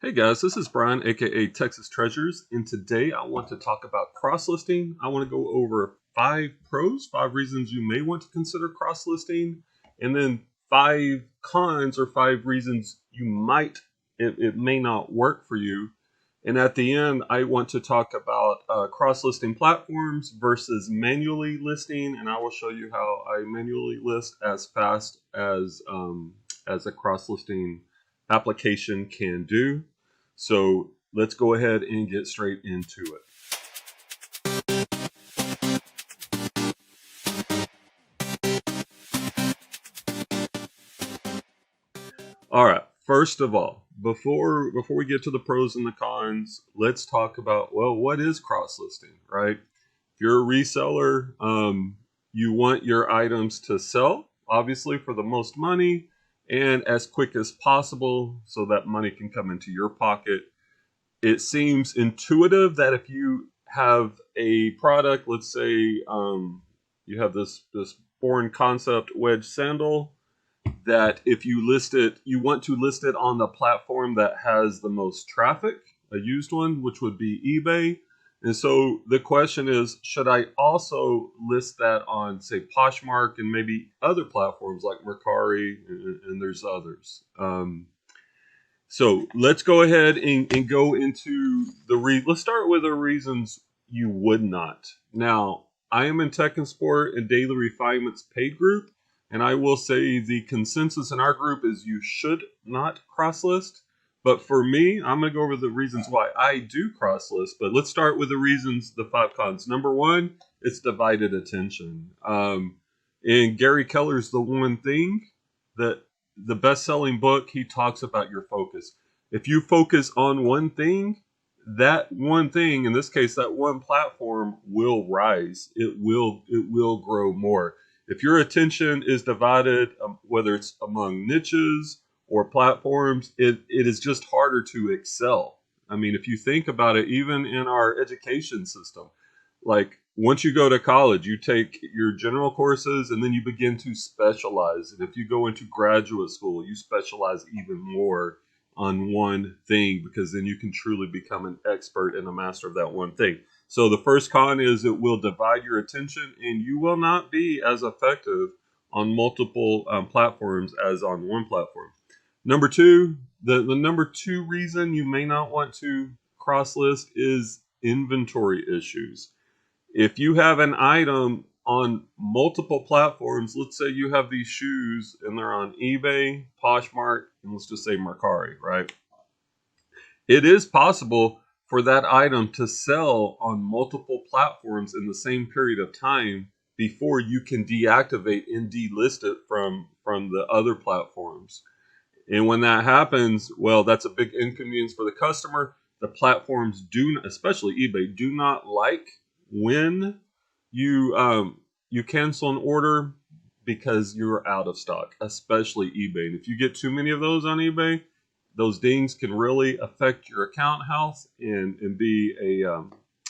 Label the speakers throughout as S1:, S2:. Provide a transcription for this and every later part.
S1: Hey guys, this is Brian, aka Texas Treasures, and today I want to talk about cross listing. I want to go over 5 pros, 5 reasons you may want to consider cross listing, and then 5 cons or 5 reasons it may not work for you. And at the end, I want to talk about cross listing platforms versus manually listing, and I will show you how I manually list as fast as a cross listing application can do. So let's go ahead and get straight into it. All right. First of all, before we get to the pros and the cons, let's talk about, well, what is cross listing, right? If you're a reseller, you want your items to sell, obviously, for the most money and as quick as possible so that money can come into your pocket. It seems intuitive that if you have a product, let's say you have this foreign concept wedge sandal, that if you list it, you want to list it on the platform that has the most traffic, a used one, which would be eBay. And so the question is, should I also list that on, say, Poshmark and maybe other platforms like Mercari, and there's others. So let's go ahead and go into let's start with the reasons you would not. Now, I am in Tech and Sport and Daily Refinement's paid group, and I will say the consensus in our group is you should not cross list. But for me, I'm going to go over the reasons why I do cross list. But let's start with the reasons, the 5 cons. Number 1, it's divided attention. In Gary Keller's The One Thing, that the best-selling book, he talks about your focus. If you focus on one thing, that one thing, in this case, that one platform will rise. It will grow more. If your attention is divided, whether it's among niches or platforms, it is just harder to excel. I mean, if you think about it, even in our education system, like once you go to college, you take your general courses and then you begin to specialize. And if you go into graduate school, you specialize even more on one thing, because then you can truly become an expert and a master of that one thing. So the first con is it will divide your attention and you will not be as effective on multiple platforms as on one platform. Number 2, the number 2 reason you may not want to cross list is inventory issues. If you have an item on multiple platforms, let's say you have these shoes and they're on eBay, Poshmark, and let's just say Mercari, right? It is possible for that item to sell on multiple platforms in the same period of time before you can deactivate and delist it from the other platforms. And when that happens, well, that's a big inconvenience for the customer. The platforms especially eBay, do not like when you cancel an order because you're out of stock, especially eBay. And if you get too many of those on eBay, those dings can really affect your account health and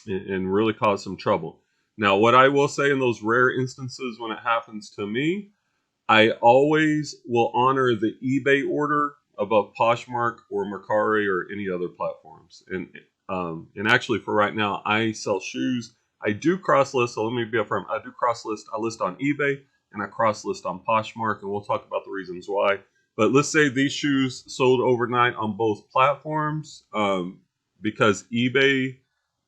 S1: really cause some trouble. Now, what I will say in those rare instances when it happens to me, I always will honor the eBay order above Poshmark or Mercari or any other platforms. And actually, for right now, I sell shoes. I do cross list, so let me be upfront. I do cross list. I list on eBay and I cross list on Poshmark, and we'll talk about the reasons why. But let's say these shoes sold overnight on both platforms, because eBay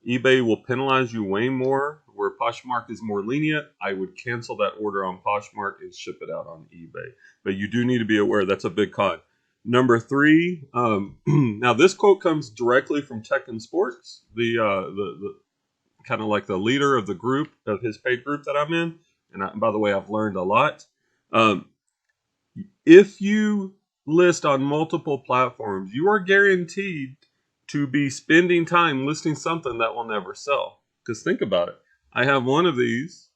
S1: will penalize you way more, where Poshmark is more lenient. I would cancel that order on Poshmark and ship it out on eBay. But you do need to be aware that's a big con. Number 3, now this quote comes directly from Tech and Sports, the kind of like the leader of the group, of his paid group that I'm in. And by the way, I've learned a lot. If you list on multiple platforms, you are guaranteed to be spending time listing something that will never sell. Because think about it. I have one of these.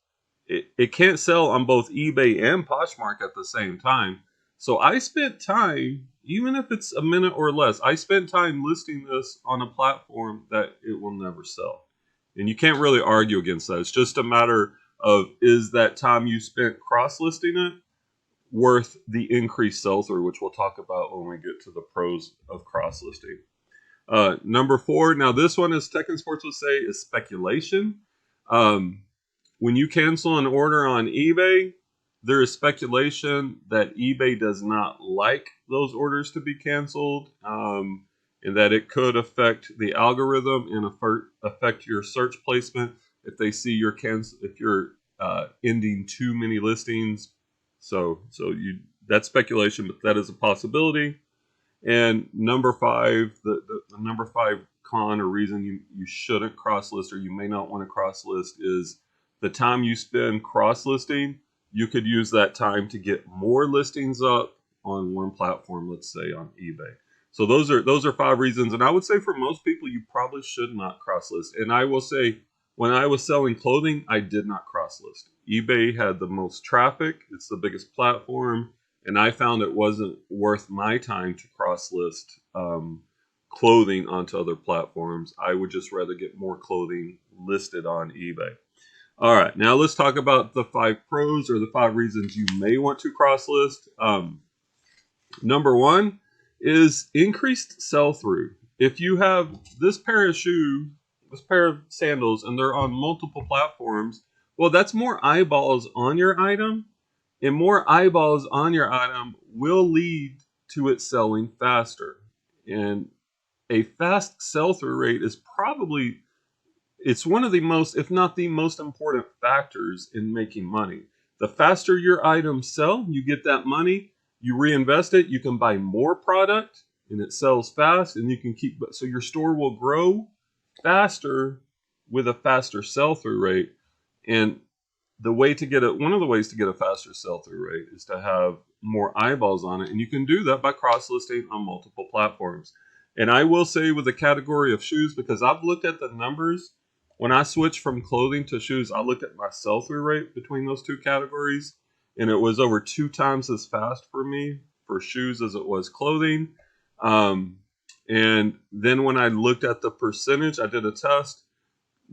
S1: It can't sell on both eBay and Poshmark at the same time. So I spent time, even if it's a minute or less, I spent time listing this on a platform that it will never sell. And you can't really argue against that. It's just a matter of, is that time you spent cross-listing it worth the increased sell-through, which we'll talk about when we get to the pros of cross-listing. Number 4. Now this one, as Tech and Sports would say, is speculation. When you cancel an order on eBay, there is speculation that eBay does not like those orders to be canceled, and that it could affect the algorithm and affect your search placement if they see if you're ending too many listings. So that's speculation, but that is a possibility. And number 5, the number 5 con or reason you shouldn't cross list, or you may not want to cross list, is the time you spend cross listing. You could use that time to get more listings up on one platform, let's say on eBay. So those are 5 reasons, and I would say for most people you probably should not cross list. And I will say, when I was selling clothing, I did not cross list. eBay had the most traffic. It's the biggest platform. And I found it wasn't worth my time to cross list clothing onto other platforms. I would just rather get more clothing listed on eBay. All right, now let's talk about the 5 pros, or the 5 reasons you may want to cross list. Number 1 is increased sell-through. If you have this pair of sandals, and they're on multiple platforms, well, that's more eyeballs on your item. And more eyeballs on your item will lead to it selling faster. And a fast sell-through rate is it's one of the most, if not the most important factors in making money. The faster your items sell, you get that money, you reinvest it, you can buy more product, and it sells fast, and you can so your store will grow faster with a faster sell-through rate. And one of the ways to get a faster sell-through rate is to have more eyeballs on it, and you can do that by cross-listing on multiple platforms. And I will say, with the category of shoes, because I've looked at the numbers, when I switched from clothing to shoes, I looked at my sell-through rate between those 2 categories, and it was over 2 times as fast for me for shoes as it was clothing. And then when I looked at the percentage, I did a test.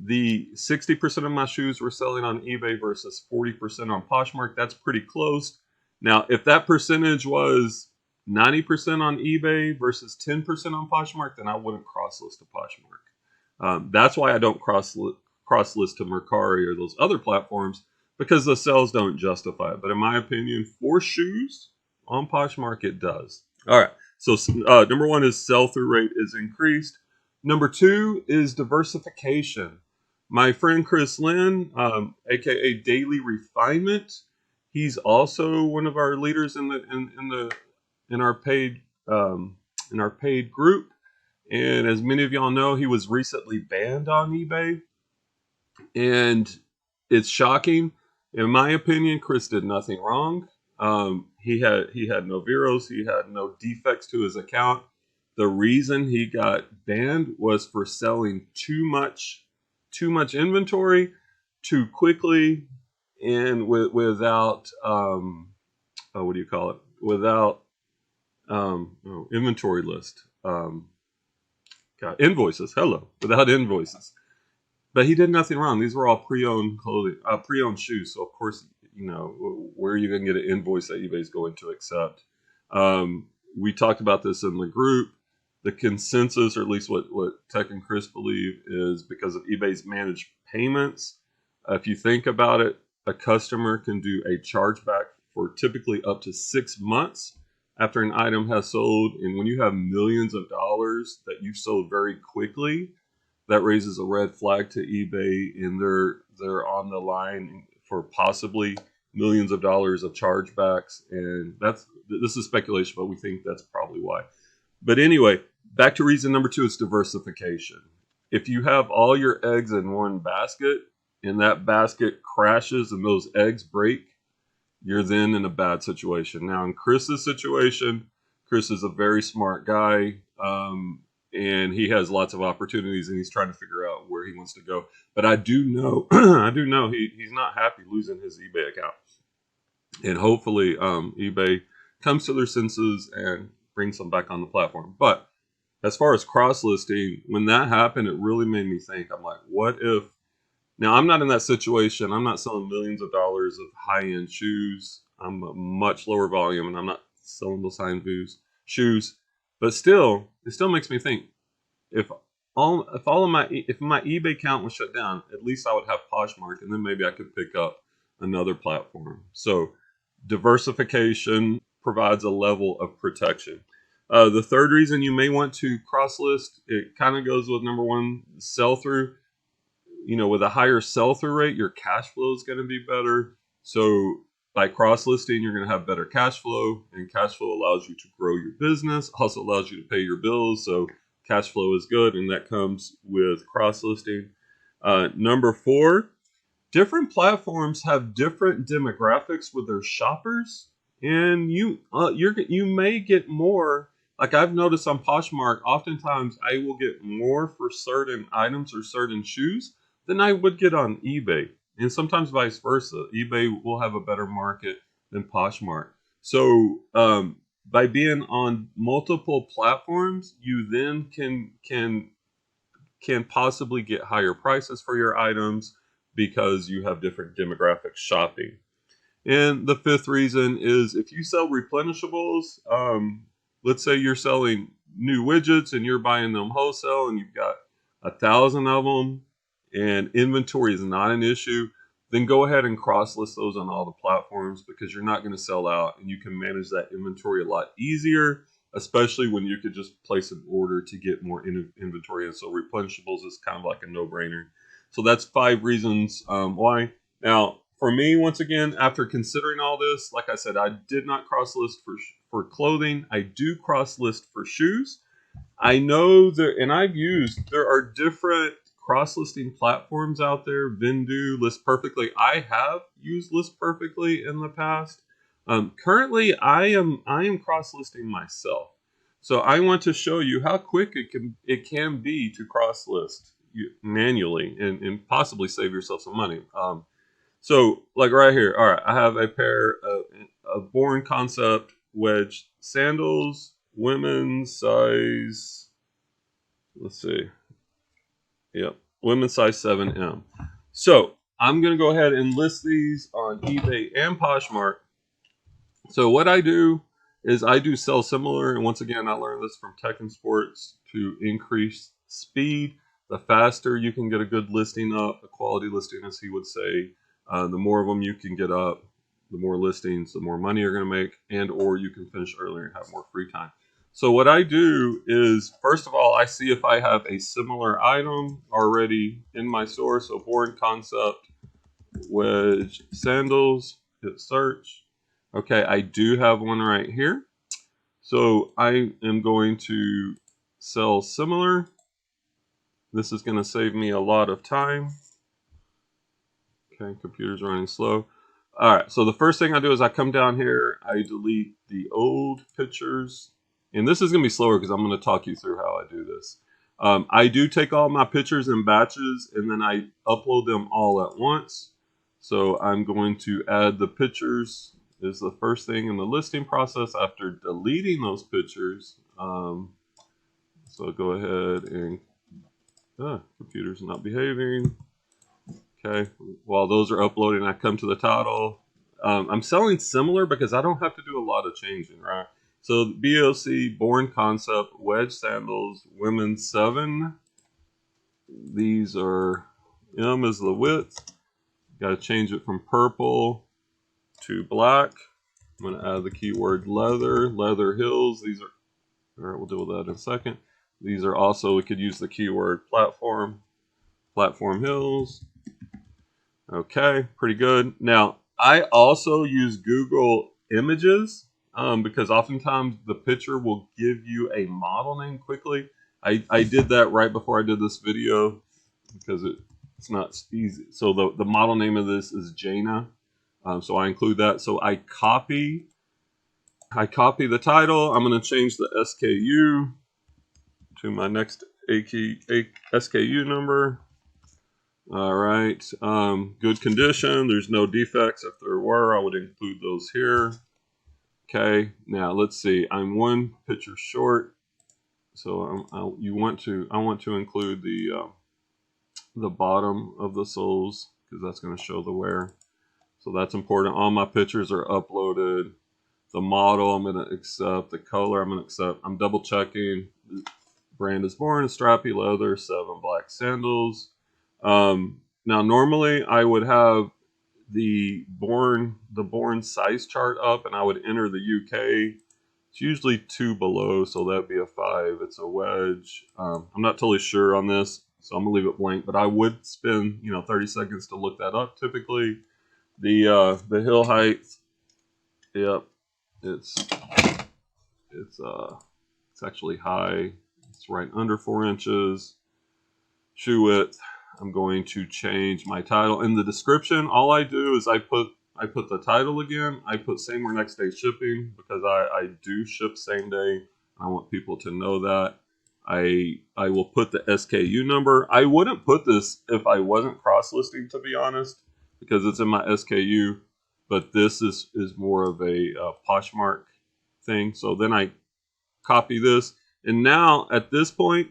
S1: The 60% of my shoes were selling on eBay versus 40% on Poshmark. That's pretty close. Now, if that percentage was 90% on eBay versus 10% on Poshmark, then I wouldn't cross list to Poshmark. That's why I don't cross list to Mercari or those other platforms, because the sales don't justify it. But in my opinion, for shoes on Poshmark, it does. All right. So number 1 is sell-through rate is increased. Number 2 is diversification. My friend Chris Lynn, aka Daily Refinement, he's also one of our leaders in our paid group. And as many of y'all know, he was recently banned on eBay, and it's shocking. In my opinion, Chris did nothing wrong. He had no zeros, he had no defects to his account. The reason he got banned was for selling too much inventory too quickly, and without what do you call it? Without inventory list. Invoices. Without invoices. But he did nothing wrong. These were all pre-owned clothing, pre-owned shoes. So of course, where are you going to get an invoice that eBay's going to accept? We talked about this in the group. The consensus, or at least what Tech and Chris believe, is because of eBay's managed payments. If you think about it, a customer can do a chargeback for typically up to 6 months after an item has sold. And when you have millions of dollars that you've sold very quickly, that raises a red flag to eBay, and they're on the line for possibly millions of dollars of chargebacks. And this is speculation, but we think that's probably why. But anyway, back to reason number 2 is diversification. If you have all your eggs in one basket, and that basket crashes and those eggs break, you're then in a bad situation. Now, in Chris's situation, Chris is a very smart guy, and he has lots of opportunities, and he's trying to figure out where he wants to go. But I do know, he's not happy losing his eBay account. And hopefully eBay comes to their senses and brings them back on the platform. But as far as cross-listing, when that happened, it really made me think. I'm like, what if... Now, I'm not in that situation. I'm not selling millions of dollars of high-end shoes. I'm a much lower volume, and I'm not selling those high-end shoes. But still, it still makes me think, if my eBay account was shut down, at least I would have Poshmark, and then maybe I could pick up another platform. So diversification provides a level of protection. The third reason you may want to cross list, it kind of goes with number one, sell through. With a higher sell through rate, your cash flow is going to be better. So by cross listing, you're going to have better cash flow, and cash flow allows you to grow your business, also allows you to pay your bills. So cash flow is good, and that comes with cross listing. Number four, different platforms have different demographics with their shoppers, and you may get more. Like I've noticed on Poshmark, oftentimes I will get more for certain items or certain shoes than I would get on eBay, and sometimes vice versa. eBay will have a better market than Poshmark. So by being on multiple platforms, you then can possibly get higher prices for your items because you have different demographics shopping. And the fifth reason is if you sell replenishables, let's say you're selling new widgets and you're buying them wholesale and you've got 1,000 of them and inventory is not an issue, then go ahead and cross list those on all the platforms because you're not going to sell out and you can manage that inventory a lot easier, especially when you could just place an order to get more inventory. And so replenishables is kind of like a no-brainer. So that's 5 reasons why. Now, for me, once again, after considering all this, like I said, I did not cross list for clothing. I do cross list for shoes. I know that, and there are different cross-listing platforms out there. Vendoo, List Perfectly. I have used List Perfectly in the past. Currently, I am cross-listing myself. So I want to show you how quick it can be to cross-list manually and possibly save yourself some money. So like right here, all right, I have a pair of Born Concept wedge sandals, women's size, let's see, yep, women's size 7M. So I'm going to go ahead and list these on eBay and Poshmark. So what I do is I do sell similar, and once again, I learned this from Tech and Sports to increase speed. The faster you can get a good listing up, a quality listing, as he would say, the more of them you can get up, the more listings, the more money you're going to make, and or you can finish earlier and have more free time. So what I do is, first of all, I see if I have a similar item already in my store. So Born Concept wedge sandals, hit search. Okay, I do have one right here. So I am going to sell similar. This is going to save me a lot of time. Okay, computer's running slow. All right, so the first thing I do is I come down here, I delete the old pictures. And this is going to be slower because I'm going to talk you through how I do this. I do take all my pictures in batches and then I upload them all at once. So I'm going to add the pictures is the first thing in the listing process after deleting those pictures. So go ahead and computer's not behaving. Okay, while those are uploading, I come to the title. I'm selling similar because I don't have to do a lot of changing, right? So BOC, Born Concept, wedge sandals, women's 7. These are, M is the width. Got to change it from purple to black. I'm going to add the keyword leather heels. These are, all right, we'll deal with that in a second. These are also, we could use the keyword platform heels. Okay, pretty good. Now, I also use Google Images because oftentimes the picture will give you a model name quickly. I did that right before I did this video because it's not easy. So the model name of this is Jaina. So I include that. So I copy the title. I'm going to change the SKU to my next SKU number. All right, good condition. There's no defects. If there were, I would include those here. Okay, now let's see. I'm one picture short, so I want to include the bottom of the soles because that's going to show the wear. So that's important. All my pictures are uploaded. The model I'm going to accept. The color I'm going to accept. I'm double checking. Brand is Born, strappy leather, 7 black sandals. Now normally I would have the born size chart up, and I would enter the UK. It's usually 2 below, so that'd be a 5. It's a wedge. I'm not totally sure on this, so I'm gonna leave it blank. But I would spend 30 seconds to look that up. Typically, the heel height. Yep, it's it's actually high. It's right under 4 inches. Shoe width. I'm going to change my title in the description. All I do is I put the title again. I put same or next day shipping because I do ship same day. I want people to know that. I will put the SKU number. I wouldn't put this if I wasn't cross listing, to be honest, because it's in my SKU. But this is more of a Poshmark thing. So then I copy this, and now at this point,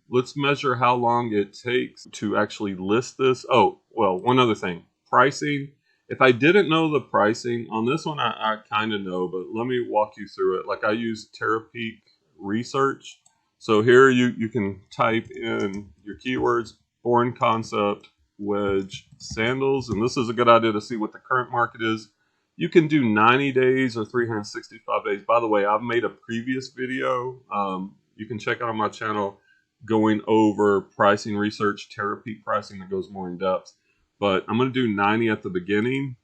S1: let's measure how long it takes to actually list this. Oh, well, one other thing, pricing. If I didn't know the pricing on this one, I kind of know, but let me walk you through it. Like I use Terapeak Research. So here you can type in your keywords, Born Concept, wedge, sandals, and this is a good idea to see what the current market is. You can do 90 days or 365 days. By the way, I've made a previous video. You can check out on my channel going over pricing research, Terapeak pricing that goes more in depth. But I'm going to do 90 at the beginning.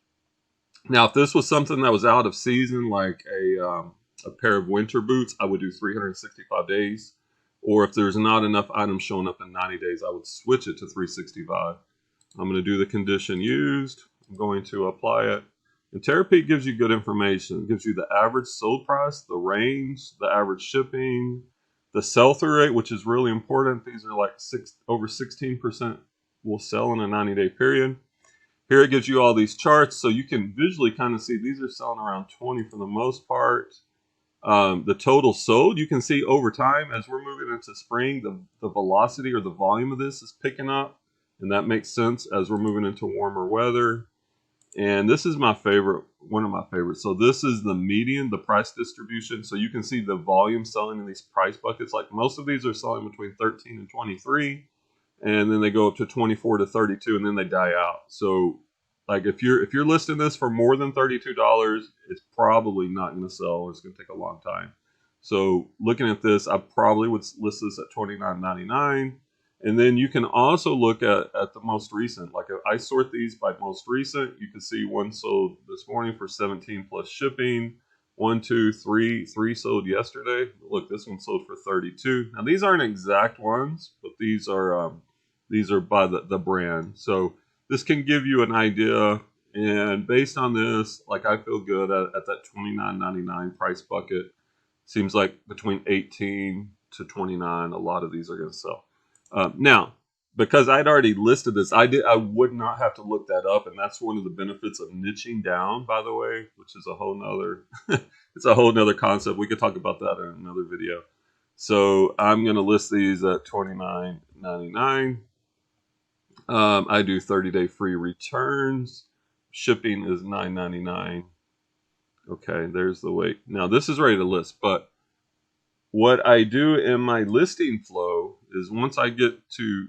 S1: Now, if this was something that was out of season, like a pair of winter boots, I would do 365 days. Or if there's not enough items showing up in 90 days, I would switch it to 365. I'm going to do the condition used. I'm going to apply it. And Terapeak gives you good information. It gives you the average sold price, the range, the average shipping, the sell-through rate, which is really important. These are like over 16% will sell in a 90-day period. Here it gives you all these charts, so you can visually kind of see these are selling around 20 for the most part. The total sold, you can see over time as we're moving into spring, the velocity or the volume of this is picking up, and that makes sense as we're moving into warmer weather. And this is my favorite, one of my favorites. So this is the median, the price distribution. So you can see the volume selling in these price buckets. Like most of these are selling between 13 and 23, and then they go up to 24 to 32, and then they die out. So like if you're listing this for more than $32, it's probably not going to sell. It's going to take a long time. So looking at this, I probably would list this at $29.99. And then you can also look at the most recent. Like if I sort these by most recent, you can see one sold this morning for 17 plus shipping. 1, 2, 3 sold yesterday. Look, this one sold for 32. Now these aren't exact ones, but these are by the brand. So this can give you an idea. And based on this, like I feel good at that $29.99 price bucket. Seems like between 18 to 29, a lot of these are going to sell. Now, because I'd already listed this, I would not have to look that up, and that's one of the benefits of niching down, by the way, which is a whole nother it's a whole nother concept. We could talk about that in another video. So I'm going to list these at $29.99. I do 30-day free returns. Shipping is $9.99. Okay, there's the weight. Now this is ready to list, but what I do in my listing flow is once I get to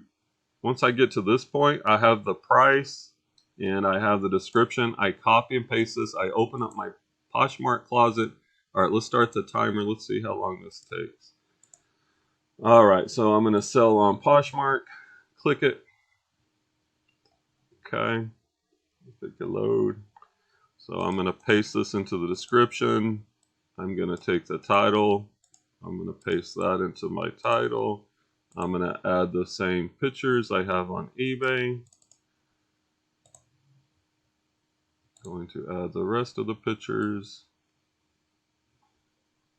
S1: this point, I have the price and I have the description. I copy and paste this. I open up my Poshmark closet. All right, let's start the timer. Let's see how long this takes. All right, so I'm going to sell on Poshmark. Click it. Okay, it can load. So I'm going to paste this into the description. I'm going to take the title. I'm going to paste that into my title. I'm going to add the same pictures I have on eBay. Going to add the rest of the pictures.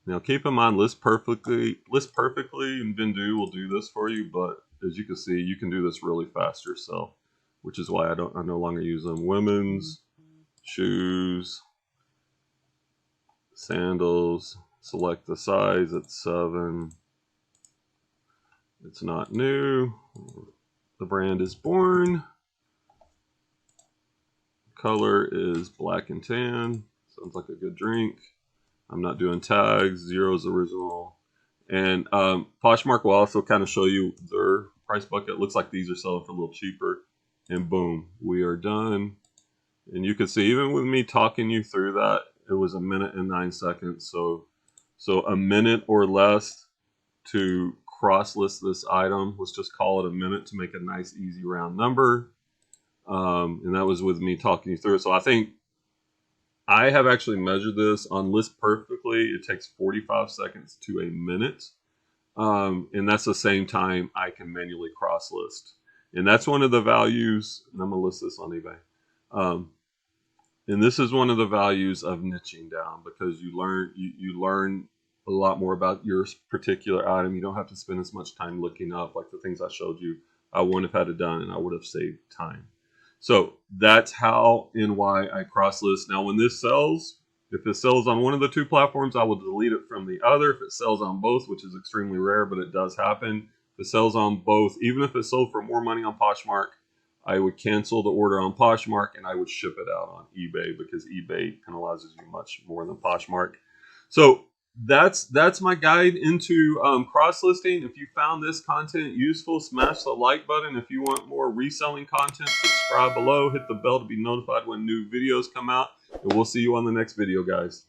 S1: Now keep in mind, list perfectly, and Vindu will do this for you, but as you can see, you can do this really fast yourself, which is why I no longer use them. Women's shoes, sandals, select the size, it's 7. It's not new. The brand is Born. Color is black and tan. Sounds like a good drink. I'm not doing tags. 0 is original. And Poshmark will also kind of show you their price bucket. Looks like these are selling for a little cheaper. And boom, we are done. And you can see, even with me talking you through that, it was 1 minute and 9 seconds. So a minute or less to cross list this item. Let's just call it a minute to make a nice, easy round number. And that was with me talking you through it. So I think I have actually measured this on List Perfectly. It takes 45 seconds to a minute. And that's the same time I can manually cross list. And that's one of the values, and I'm going to list this on eBay. And this is one of the values of niching down, because you learn a lot more about your particular item. You don't have to spend as much time looking up, like the things I showed you. I wouldn't have had it done, and I would have saved time. So that's how and why I cross list. Now, when this sells, if it sells on one of the two platforms, I will delete it from the other. If it sells on both, which is extremely rare, but it does happen, if it sells on both, even if it sold for more money on Poshmark, I would cancel the order on Poshmark and I would ship it out on eBay, because eBay penalizes you much more than Poshmark. So that's my guide into cross listing. If you found this content useful, smash the like button. If you want more reselling content, subscribe below, hit the bell to be notified when new videos come out, and we'll see you on the next video, guys.